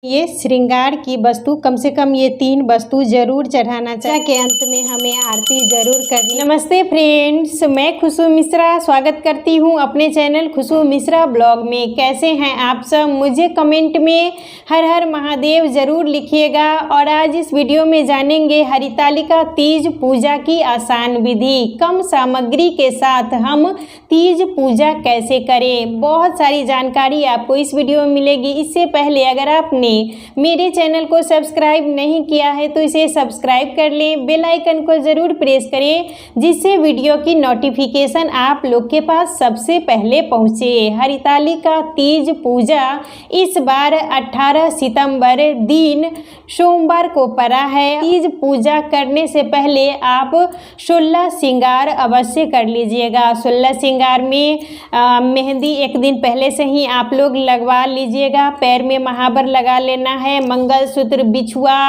ये श्रृंगार की वस्तु कम से कम ये 3 वस्तु जरूर चढ़ाना चाहिए। के अंत में हमें आरती जरूर करनी। नमस्ते फ्रेंड्स, मैं खुशबू मिश्रा स्वागत करती हूँ अपने चैनल खुशबू मिश्रा ब्लॉग में। कैसे हैं आप सब? मुझे कमेंट में हर हर महादेव जरूर लिखिएगा। और आज इस वीडियो में जानेंगे हरितालिका तीज पूजा की आसान विधि। कम सामग्री के साथ हम तीज पूजा कैसे करें, बहुत सारी जानकारी आपको इस वीडियो में मिलेगी। इससे पहले अगर आपने मेरे चैनल को सब्सक्राइब नहीं किया है तो इसे सब्सक्राइब कर लें, बेल आइकन को ज़रूर प्रेस करें जिससे वीडियो की नोटिफिकेशन आप लोग के पास सबसे पहले पहुँचे। हरितालिका तीज पूजा इस बार 18 सितंबर दिन सोमवार को पड़ा है। तीज पूजा करने से पहले आप 16 श्रृंगार अवश्य कर लीजिएगा। 16 श्रृंगार में मेहंदी एक दिन पहले से ही आप लोग लगवा लीजिएगा। पैर में महावर लगा लेना है, मंगलसूत्र, बिछुआ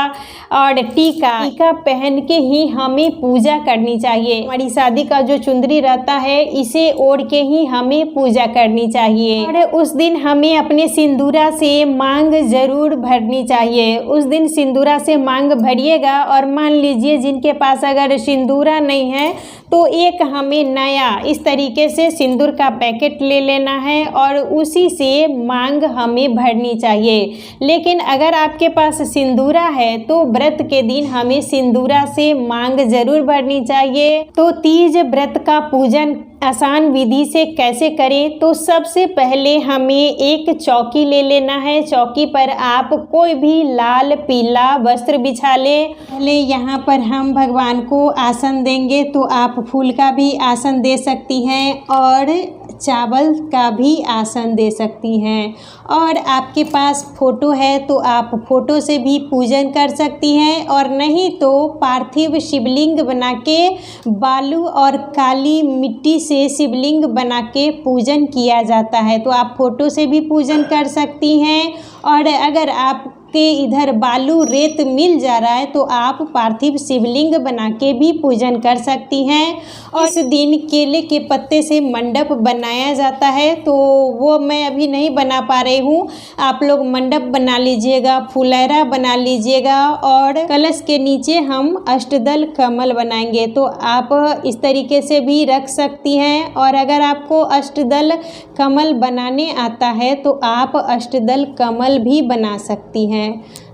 और टीका पहन के ही हमें पूजा करनी चाहिए। हमारी शादी का जो चुंदरी रहता है इसे ओढ़ के ही हमें पूजा करनी चाहिए। और उस दिन हमें अपने सिंदूरा से मांग जरूर भरनी चाहिए। उस दिन सिंदूरा से मांग भरिएगा। और मान लीजिए जिनके पास अगर सिंदूरा नहीं है तो एक हमें नया इस तरीके से सिंदूर का पैकेट ले लेना है और उसी से मांग हमें भरनी चाहिए। लेकिन अगर आपके पास सिंदूरा है तो व्रत के दिन हमें सिंदूरा से मांग जरूर भरनी चाहिए। तो तीज व्रत का पूजन आसान विधि से कैसे करें, तो सबसे पहले हमें एक चौकी ले लेना है। चौकी पर आप कोई भी लाल पीला वस्त्र बिछा लें। पहले यहाँ पर हम भगवान को आसन देंगे, तो आप फूल का भी आसन दे सकती हैं और चावल का भी आसन दे सकती हैं। और आपके पास फ़ोटो है तो आप फ़ोटो से भी पूजन कर सकती हैं। और नहीं तो पार्थिव शिवलिंग बना के बालू और काली मिट्टी से शिवलिंग बना के पूजन किया जाता है, तो आप फ़ोटो से भी पूजन कर सकती हैं। और अगर आप के इधर बालू रेत मिल जा रहा है तो आप पार्थिव शिवलिंग बना के भी पूजन कर सकती हैं। और इस दिन केले के पत्ते से मंडप बनाया जाता है, तो वो मैं अभी नहीं बना पा रही हूँ। आप लोग मंडप बना लीजिएगा, फुलैरा बना लीजिएगा। और कलश के नीचे हम अष्टदल कमल बनाएंगे, तो आप इस तरीके से भी रख सकती हैं। और अगर आपको अष्टदल कमल बनाने आता है तो आप अष्टदल कमल भी बना सकती हैं।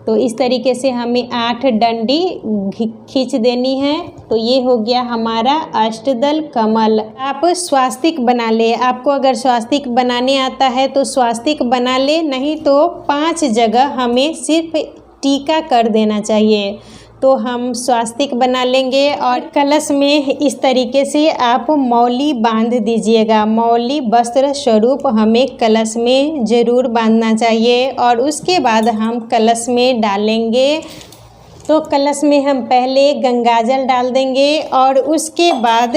तो इस तरीके से हमें 8 डंडी खींच देनी है। तो ये हो गया हमारा अष्टदल कमल। आप स्वास्तिक बना ले। आपको अगर स्वास्तिक बनाने आता है तो स्वास्तिक बना ले, नहीं तो 5 जगह हमें सिर्फ टीका कर देना चाहिए। तो हम स्वास्तिक बना लेंगे। और कलश में इस तरीके से आप मौली बांध दीजिएगा। मौली वस्त्र स्वरूप हमें कलश में ज़रूर बांधना चाहिए। और उसके बाद हम कलश में डालेंगे। तो कलश में हम पहले गंगाजल डाल देंगे और उसके बाद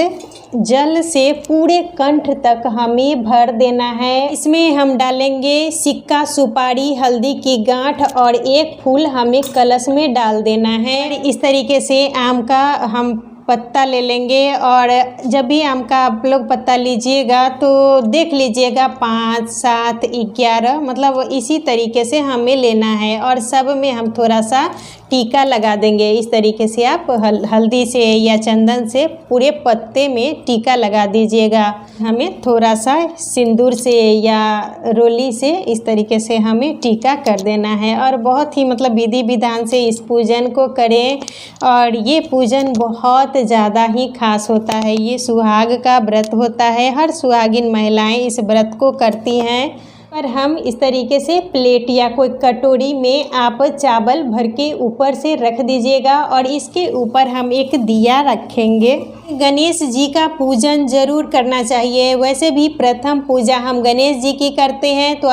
जल से पूरे कंठ तक हमें भर देना है। इसमें हम डालेंगे सिक्का, सुपारी, हल्दी की गांठ और एक फूल हमें कलश में डाल देना है। इस तरीके से आम का हम पत्ता ले लेंगे। और जब भी आम का आप लोग पत्ता लीजिएगा तो देख लीजिएगा 5, 7, 11 मतलब इसी तरीके से हमें लेना है। और सब में हम थोड़ा सा टीका लगा देंगे। इस तरीके से आप हल्दी से या चंदन से पूरे पत्ते में टीका लगा दीजिएगा। हमें थोड़ा सा सिंदूर से या रोली से इस तरीके से हमें टीका कर देना है। और बहुत ही मतलब विधि विधान से इस पूजन को करें। और ये पूजन बहुत ज़्यादा ही खास होता है। ये सुहाग का व्रत होता है। हर सुहागिन महिलाएं इस व्रत को करती हैं। पर हम इस तरीके से प्लेट या कोई कटोरी में आप चावल भर के ऊपर से रख दीजिएगा। और इसके ऊपर हम एक दिया रखेंगे। गणेश जी का पूजन जरूर करना चाहिए। वैसे भी प्रथम पूजा हम गणेश जी की करते हैं, तो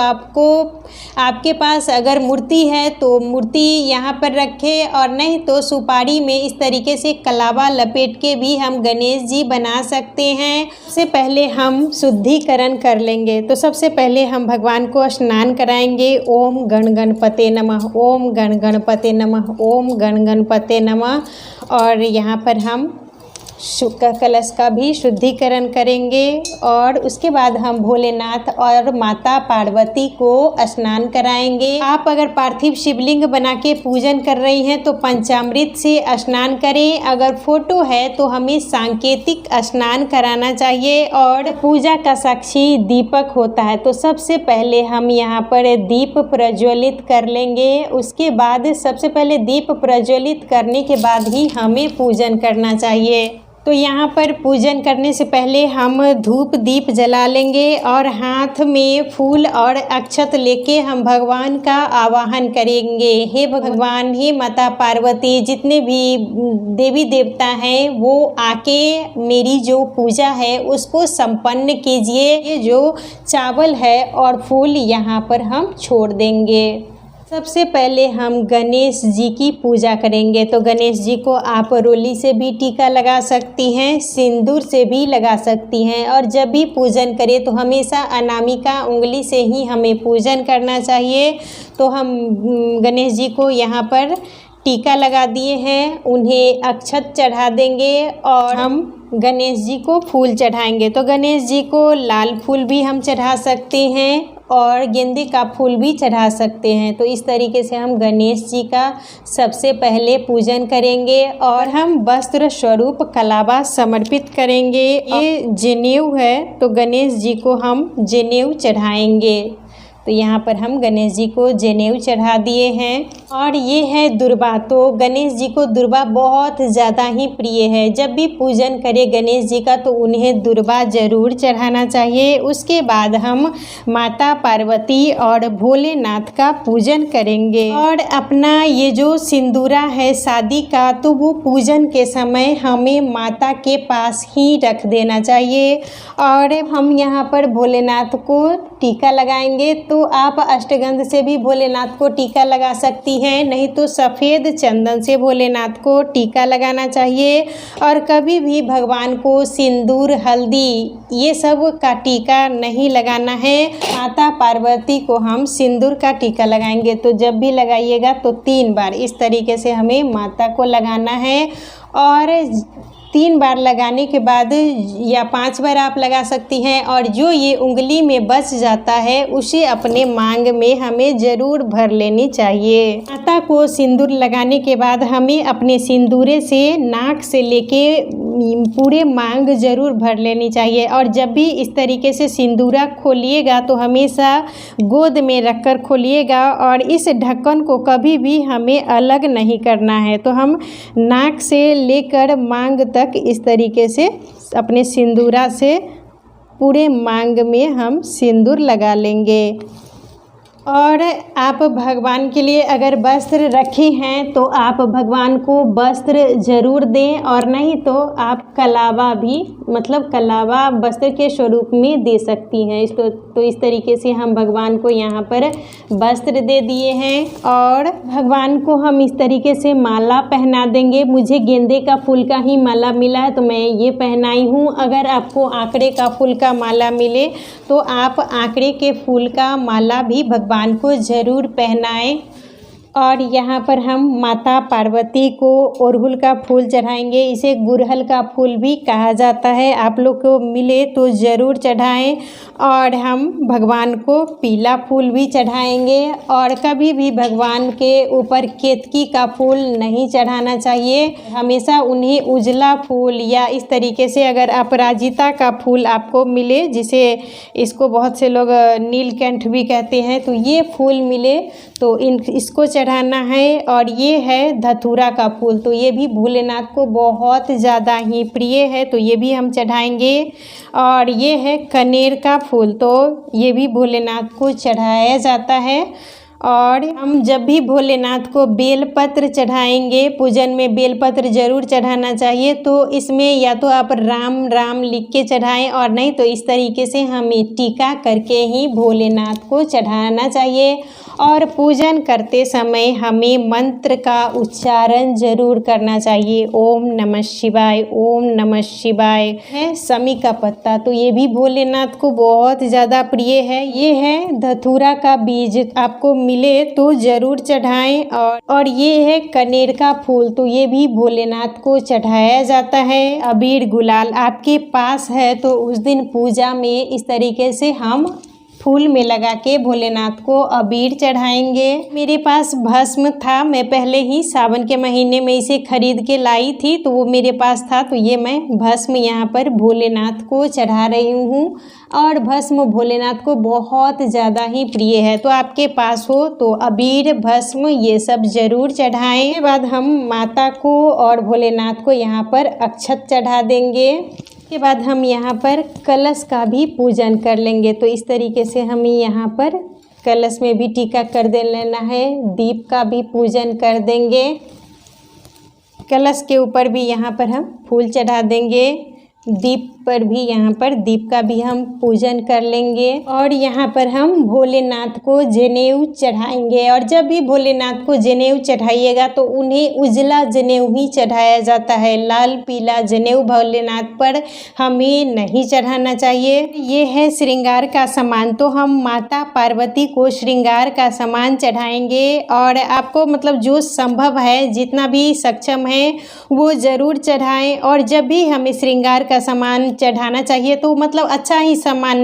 आपके पास अगर मूर्ति है तो मूर्ति यहाँ पर रखें। और नहीं तो सुपारी में इस तरीके से कलावा लपेट के भी हम गणेश जी बना सकते हैं। सबसे पहले हम शुद्धिकरण कर लेंगे। तो सबसे पहले हम भगवान को स्नान कराएंगे। ओम गण गणपते नमः, ओम गण गणपते नमः, ओम गण गणपते नमः। और यहाँ पर हम शुक्र कलश का भी शुद्धिकरण करेंगे और उसके बाद हम भोलेनाथ और माता पार्वती को स्नान कराएंगे। आप अगर पार्थिव शिवलिंग बना के पूजन कर रही हैं तो पंचामृत से स्नान करें। अगर फोटो है तो हमें सांकेतिक स्नान कराना चाहिए। और पूजा का साक्षी दीपक होता है, तो सबसे पहले हम यहाँ पर दीप प्रज्वलित कर लेंगे। उसके बाद सबसे पहले दीप प्रज्वलित करने के बाद ही हमें पूजन करना चाहिए। तो यहाँ पर पूजन करने से पहले हम धूप दीप जला लेंगे और हाथ में फूल और अक्षत लेके हम भगवान का आवाहन करेंगे। हे भगवान, हे माता पार्वती, जितने भी देवी देवता हैं वो आके मेरी जो पूजा है उसको संपन्न कीजिए। ये जो चावल है और फूल यहाँ पर हम छोड़ देंगे। सबसे पहले हम गणेश जी की पूजा करेंगे। तो गणेश जी को आप रोली से भी टीका लगा सकती हैं, सिंदूर से भी लगा सकती हैं। और जब भी पूजन करें तो हमेशा अनामिका उंगली से ही हमें पूजन करना चाहिए। तो हम गणेश जी को यहाँ पर टीका लगा दिए हैं, उन्हें अक्षत चढ़ा देंगे और हम गणेश जी को फूल चढ़ाएंगे। तो गणेश जी को लाल फूल भी हम चढ़ा सकते हैं और गेंदे का फूल भी चढ़ा सकते हैं। तो इस तरीके से हम गणेश जी का सबसे पहले पूजन करेंगे और हम वस्त्र स्वरूप कलावा समर्पित करेंगे। ये जनेऊ है तो गणेश जी को हम जनेऊ चढ़ाएंगे। तो यहाँ पर हम गणेश जी को जनेऊ चढ़ा दिए हैं। और ये है दुर्बा। तो गणेश जी को दुर्बा बहुत ज़्यादा ही प्रिय है। जब भी पूजन करें गणेश जी का तो उन्हें दुर्बा ज़रूर चढ़ाना चाहिए। उसके बाद हम माता पार्वती और भोलेनाथ का पूजन करेंगे। और अपना ये जो सिंदूरा है शादी का, तो वो पूजन के समय हमें माता के पास ही रख देना चाहिए। और हम यहाँ पर भोलेनाथ को टीका लगाएंगे। तो आप अष्टगंध से भी भोलेनाथ को टीका लगा सकती हैं, नहीं तो सफ़ेद चंदन से भोलेनाथ को टीका लगाना चाहिए। और कभी भी भगवान को सिंदूर, हल्दी ये सब का टीका नहीं लगाना है। माता पार्वती को हम सिंदूर का टीका लगाएंगे। तो जब भी लगाइएगा तो 3 बार इस तरीके से हमें माता को लगाना है। और 3 बार लगाने के बाद या 5 बार आप लगा सकती हैं। और जो ये उंगली में बच जाता है उसे अपने मांग में हमें ज़रूर भर लेनी चाहिए। माता को सिंदूर लगाने के बाद हमें अपने सिंदूरे से नाक से लेके पूरे मांग ज़रूर भर लेनी चाहिए। और जब भी इस तरीके से सिंदूरा खोलिएगा तो हमेशा गोद में रखकर खोलिएगा और इस ढक्कन को कभी भी हमें अलग नहीं करना है। तो हम नाक से लेकर मांग तक इस तरीके से अपने सिंदूरा से पूरे मांग में हम सिंदूर लगा लेंगे। और आप भगवान के लिए अगर वस्त्र रखे हैं तो आप भगवान को वस्त्र ज़रूर दें। और नहीं तो आप कलावा भी, मतलब कलावा वस्त्र के स्वरूप में दे सकती हैं। तो इस तरीके से हम भगवान को यहाँ पर वस्त्र दे दिए हैं। और भगवान को हम इस तरीके से माला पहना देंगे। मुझे गेंदे का फूल का ही माला मिला है तो मैं ये पहनाई हूँ। अगर आपको आंकड़े का फूल का माला मिले तो आप आंकड़े के फूल का माला भी भगवान को ज़रूर पहनाएं। और यहाँ पर हम माता पार्वती को अड़हुल का फूल चढ़ाएंगे। इसे गुड़हल का फूल भी कहा जाता है। आप लोग को मिले तो ज़रूर चढ़ाएं। और हम भगवान को पीला फूल भी चढ़ाएंगे। और कभी भी भगवान के ऊपर केतकी का फूल नहीं चढ़ाना चाहिए। हमेशा उन्हें उजला फूल या इस तरीके से अगर अपराजिता का फूल आपको मिले, जिसे इसको बहुत से लोग नीलकंठ भी कहते हैं, तो ये फूल मिले तो इसको चढ़ाना है। और ये है धतूरा का फूल, तो ये भी भोलेनाथ को बहुत ज़्यादा ही प्रिय है, तो ये भी हम चढ़ाएंगे। और ये है कनेर का फूल, तो ये भी भोलेनाथ को चढ़ाया जाता है। और हम जब भी भोलेनाथ को बेलपत्र चढ़ाएंगे, पूजन में बेलपत्र ज़रूर चढ़ाना चाहिए। तो इसमें या तो आप राम राम लिख के चढ़ाएं और नहीं तो इस तरीके से हमें टीका करके ही भोलेनाथ को चढ़ाना चाहिए। और पूजन करते समय हमें मंत्र का उच्चारण ज़रूर करना चाहिए। ओम नमः शिवाय, ओम नमः शिवाय। है समी का पत्ता, तो ये भी भोलेनाथ को बहुत ज़्यादा प्रिय है। ये है धतूरा का बीज, आपको मिले तो ज़रूर चढ़ाएं। और ये है कनेर का फूल, तो ये भी भोलेनाथ को चढ़ाया जाता है। अबीर गुलाल आपके पास है तो उस दिन पूजा में इस तरीके से हम फूल में लगा के भोलेनाथ को अबीर चढ़ाएंगे। मेरे पास भस्म था, मैं पहले ही सावन के महीने में इसे खरीद के लाई थी, तो वो मेरे पास था, तो ये मैं भस्म यहाँ पर भोलेनाथ को चढ़ा रही हूँ। और भस्म भोलेनाथ को बहुत ज़्यादा ही प्रिय है, तो आपके पास हो तो अबीर भस्म ये सब ज़रूर चढ़ाएं। उसके बाद हम माता को और भोलेनाथ को यहाँ पर अक्षत चढ़ा देंगे। के बाद हम यहाँ पर कलश का भी पूजन कर लेंगे। तो इस तरीके से हमें यहाँ पर कलश में भी टीका कर दे लेना है, दीप का भी पूजन कर देंगे। कलश के ऊपर भी यहाँ पर हम फूल चढ़ा देंगे, दीप पर भी यहाँ पर दीप का भी हम पूजन कर लेंगे। और यहाँ पर हम भोलेनाथ को जनेऊ चढ़ाएंगे। और जब भी भोलेनाथ को जनेऊ चढ़ाइएगा तो उन्हें उजला जनेऊ ही चढ़ाया जाता है, लाल पीला जनेऊ भोलेनाथ पर हमें नहीं चढ़ाना चाहिए। ये है श्रृंगार का सामान, तो हम माता पार्वती को श्रृंगार का सामान चढ़ाएंगे। और आपको मतलब जो संभव है, जितना भी सक्षम है वो ज़रूर चढ़ाएं। और जब भी हमें श्रृंगार का सामान चढ़ाना चाहिए तो मतलब अच्छा ही सामान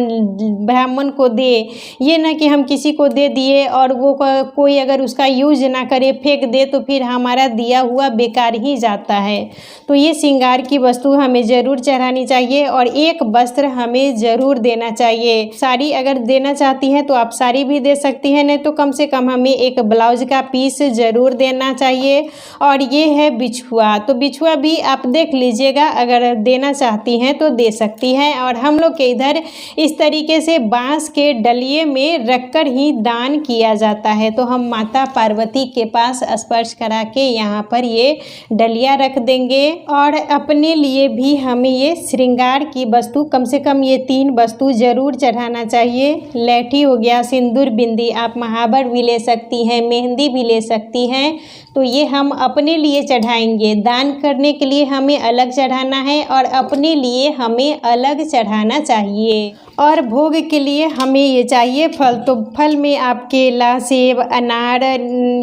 ब्राह्मण को दे, ये ना कि हम किसी को दे दिए और वो कोई अगर उसका यूज ना करे, फेंक दे, तो फिर हमारा दिया हुआ बेकार ही जाता है। तो ये श्रृंगार की वस्तु हमें ज़रूर चढ़ानी चाहिए। और एक वस्त्र हमें ज़रूर देना चाहिए। साड़ी अगर देना चाहती हैं तो आप साड़ी भी दे सकती हैं, नहीं तो कम से कम हमें एक ब्लाउज का पीस ज़रूर देना चाहिए। और ये है बिछुआ, तो बिछुआ भी आप देख लीजिएगा, अगर देना चाहती हैं तो दे सकती हैं। और हम लोग के इधर इस तरीके से बांस के डलिए में रखकर ही दान किया जाता है। तो हम माता पार्वती के पास स्पर्श करा के यहाँ पर ये डलिया रख देंगे। और अपने लिए भी हमें ये श्रृंगार की वस्तु कम से कम ये 3 वस्तु ज़रूर चढ़ाना चाहिए। लैठी हो गया, सिंदूर, बिंदी, आप महावर भी ले सकती हैं, मेहंदी भी ले सकती हैं। तो ये हम अपने लिए चढ़ाएंगे। दान करने के लिए हमें अलग चढ़ाना है और अपने लिए हमें अलग चढ़ाना चाहिए। और भोग के लिए हमें ये चाहिए फल, तो फल में आप केला, सेब, अनार,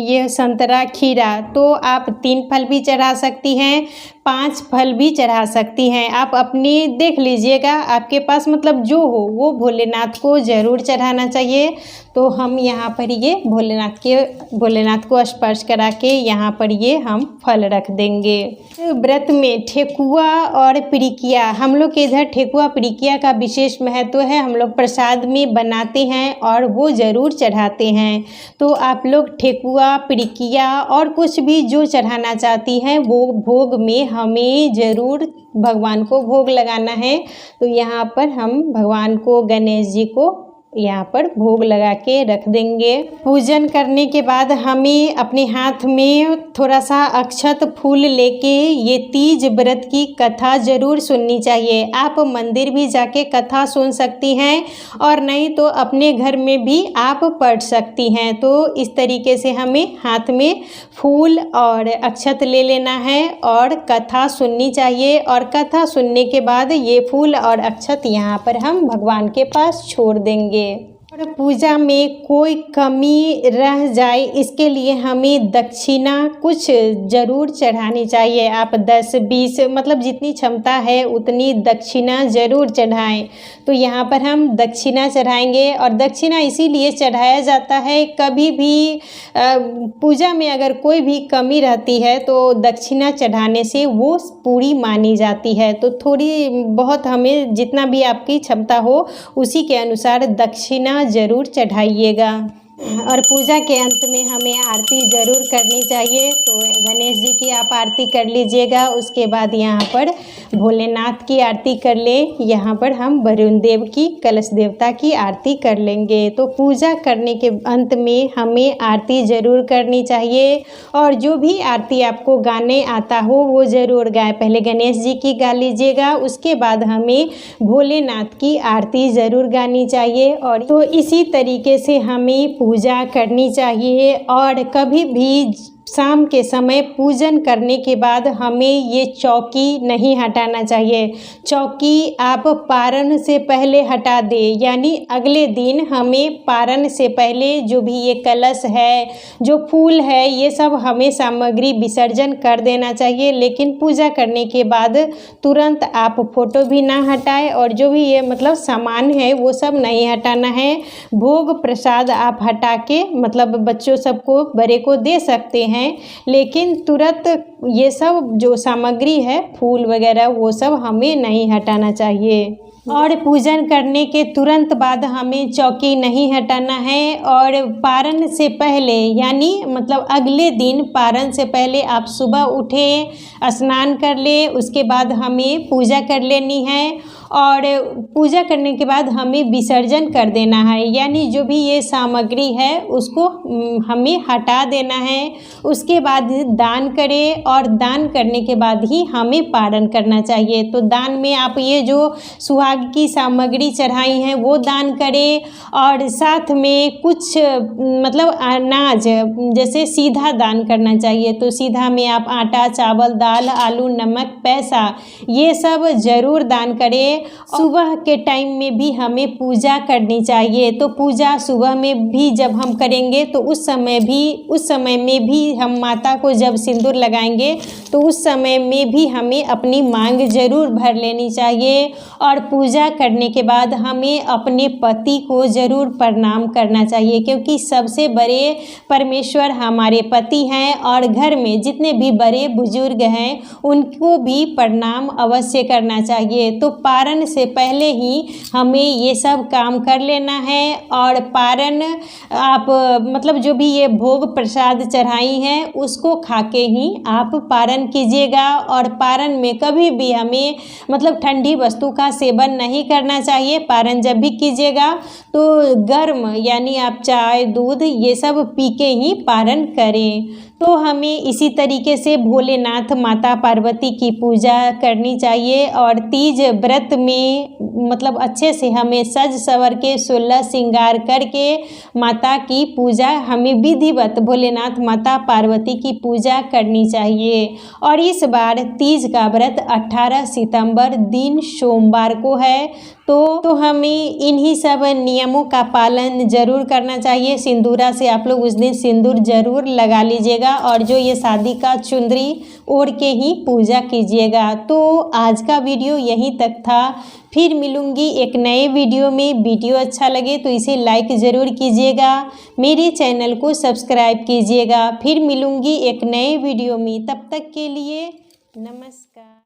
ये संतरा, खीरा, तो आप 3 फल भी चढ़ा सकती हैं, 5 फल भी चढ़ा सकती हैं। आप अपनी देख लीजिएगा, आपके पास मतलब जो हो वो भोलेनाथ को ज़रूर चढ़ाना चाहिए। तो हम यहाँ पर ये भोलेनाथ को स्पर्श करा के यहाँ पर ये हम फल रख देंगे। व्रत में ठेकुआ और पिरिकिया, हम लोग के इधर ठेकुआ पिरिकिया का विशेष महत्व है। हम लोग प्रसाद में बनाते हैं और वो ज़रूर चढ़ाते हैं। तो आप लोग ठेकुआ, पिरिकिया और कुछ भी जो चढ़ाना चाहती हैं वो भोग में हमें ज़रूर भगवान को भोग लगाना है। तो यहाँ पर हम भगवान को, गणेश जी को यहाँ पर भोग लगा के रख देंगे। पूजन करने के बाद हमें अपने हाथ में थोड़ा सा अक्षत फूल लेके ये तीज व्रत की कथा ज़रूर सुननी चाहिए। आप मंदिर भी जाके कथा सुन सकती हैं और नहीं तो अपने घर में भी आप पढ़ सकती हैं। तो इस तरीके से हमें हाथ में फूल और अक्षत ले लेना है और कथा सुननी चाहिए। और कथा सुनने के बाद ये फूल और अक्षत यहाँ पर हम भगवान के पास छोड़ देंगे। और पूजा में कोई कमी रह जाए इसके लिए हमें दक्षिणा कुछ ज़रूर चढ़ानी चाहिए। आप 10-20 मतलब जितनी क्षमता है उतनी दक्षिणा ज़रूर चढ़ाएं। तो यहाँ पर हम दक्षिणा चढ़ाएंगे। और दक्षिणा इसीलिए चढ़ाया जाता है, कभी भी पूजा में अगर कोई भी कमी रहती है तो दक्षिणा चढ़ाने से वो पूरी मानी जाती है। तो थोड़ी बहुत हमें जितना भी आपकी क्षमता हो उसी के अनुसार दक्षिणा ज़रूर चढ़ाइएगा। और पूजा के अंत में हमें आरती ज़रूर करनी चाहिए। तो गणेश जी की आप आरती कर लीजिएगा, उसके बाद यहाँ पर भोलेनाथ की आरती कर ले, यहाँ पर हम वरुण देव की, कलश देवता की आरती कर लेंगे। तो पूजा करने के अंत में हमें आरती ज़रूर करनी चाहिए। और जो भी आरती आपको गाने आता हो वो ज़रूर गाए। पहले गणेश जी की गा लीजिएगा, उसके बाद हमें भोलेनाथ की आरती ज़रूर गानी चाहिए। और तो इसी तरीके से हमें पूजा करनी चाहिए। और कभी भी शाम के समय पूजन करने के बाद हमें ये चौकी नहीं हटाना चाहिए। चौकी आप पारण से पहले हटा दें, यानी अगले दिन हमें पारण से पहले जो भी ये कलश है, जो फूल है, ये सब हमें सामग्री विसर्जन कर देना चाहिए। लेकिन पूजा करने के बाद तुरंत आप फोटो भी ना हटाएं और जो भी ये मतलब सामान है वो सब नहीं हटाना है। भोग प्रसाद आप हटा के मतलब बच्चों सबको, बड़े को दे सकते हैं, लेकिन तुरंत ये सब जो सामग्री है, फूल वगैरह, वो सब हमें नहीं हटाना चाहिए। और पूजन करने के तुरंत बाद हमें चौकी नहीं हटाना है। और पारण से पहले यानी मतलब अगले दिन पारण से पहले आप सुबह उठे, स्नान कर ले, उसके बाद हमें पूजा कर लेनी है। और पूजा करने के बाद हमें विसर्जन कर देना है, यानी जो भी ये सामग्री है उसको हमें हटा देना है। उसके बाद दान करें और दान करने के बाद ही हमें पारण करना चाहिए। तो दान में आप ये जो सुहाग की सामग्री चढ़ाई हैं वो दान करें, और साथ में कुछ मतलब अनाज जैसे सीधा दान करना चाहिए। तो सीधा में आप आटा, चावल, दाल, आलू, नमक, पैसा, ये सब ज़रूर दान करें। सुबह के टाइम में भी हमें पूजा करनी चाहिए। तो पूजा सुबह में भी जब हम करेंगे तो उस समय में भी हम माता को जब सिंदूर लगाएंगे तो उस समय में भी हमें अपनी मांग ज़रूर भर लेनी चाहिए। और पूजा करने के बाद हमें अपने पति को ज़रूर प्रणाम करना चाहिए, क्योंकि सबसे बड़े परमेश्वर हमारे पति हैं। और घर में जितने भी बड़े बुजुर्ग हैं उनको भी प्रणाम अवश्य करना चाहिए। तो पारण से पहले ही हमें ये सब काम कर लेना है। और पारण आप मतलब जो भी ये भोग प्रसाद चढ़ाई हैं उसको खा के ही आप पारण कीजिएगा। और पारण में कभी भी हमें मतलब ठंडी वस्तु का सेवन नहीं करना चाहिए। पारण जब भी कीजिएगा तो गर्म यानी आप चाय, दूध, ये सब पी के ही पारण करें। तो हमें इसी तरीके से भोलेनाथ माता पार्वती की पूजा करनी चाहिए। और तीज व्रत में मतलब अच्छे से हमें सज सवर के 16 श्रृंगार करके माता की पूजा, हमें विधिवत भोलेनाथ माता पार्वती की पूजा करनी चाहिए। और इस बार तीज का व्रत 18 सितंबर दिन सोमवार को है। तो हमें इन्हीं सब नियमों का पालन ज़रूर करना चाहिए। सिंदूरा से आप लोग उस दिन सिंदूर ज़रूर लगा लीजिएगा, और जो ये शादी का चुंदरी ओढ़ के ही पूजा कीजिएगा। तो आज का वीडियो यहीं तक था। फिर मिलूँगी एक नए वीडियो में। वीडियो अच्छा लगे तो इसे लाइक ज़रूर कीजिएगा, मेरे चैनल को सब्सक्राइब कीजिएगा। फिर मिलूँगी एक नए वीडियो में, तब तक के लिए नमस्कार।